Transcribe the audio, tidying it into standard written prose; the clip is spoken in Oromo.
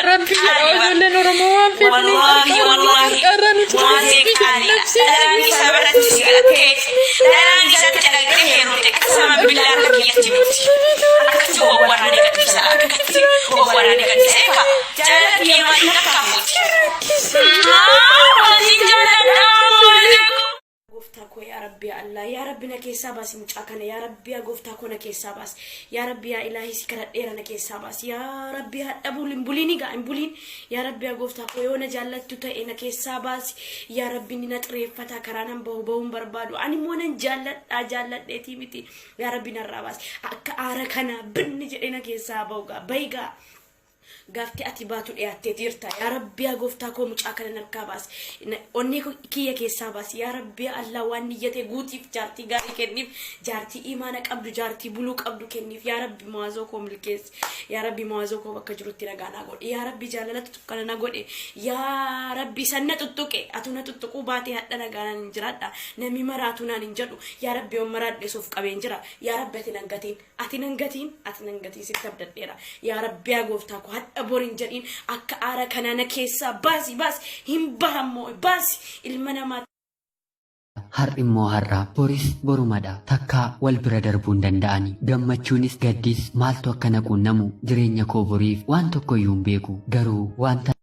ربي أعوذ لنا رمضان في والله ما زكاني أنا سبرت سيرتك أنا جت غيرك قسما بالله لك يتمت أكتب وراني كتسا أكتب وراني كتسا جلك يوم نكافوت Goftako ya Rabbi Allah ya Rabbi na keessa baasi mucaa kana ya Rabbi goftako na keessa baasi ya Rabbi ya Ilaahi sikadheera na keessa baasi ya Rabbi hadha bulini ga bulin ya Rabbi goftako yoo na jaallattu ta'e na keessa baasi ya Rabbi ni na xireeffata karanan bahun barbaadu ani moo nan jaalladheeti miti ya Rabbi narraa baasi akka aara kana binni jedhe na keessa ba'uga bayga gafti ati baatu dhiyaate dirta ya Rabbi gooftaa koo mucaa kana narkaa baas onni kiyya keessaa baas ya Rabbi Allah waan niyyate guutiif jaartii gaarii kenniif jaartii imaana qabdu jaartii buluu qabdu kenniif ya Rabbi maazoo koo milkees ya Rabbi maazoo koo bakka jirutti nagaana godhe ya Rabbi jaalala tuttuqana na godhe ya Rabbi sanna tuttuqe atuna tuttuquu baatee hadha nagaana jiraadha nami maraatu naan hin jedhu ya Rabbi on maraadhe suuf qabeen jira ya Rabbi ati nangatiin sitti abdadheera ya Rabbi gooftaa koo aborin jadin akka aara kana na keessa baasi himbahammo baasi ilma namaa Har'immoo har'a boris borumadha takka wal bira darbuun danda'ani gammachuunis gaddis maaltu akka naquunnamu jireenya koo boriif waan tokko iyyuu hin beeku garuu wanta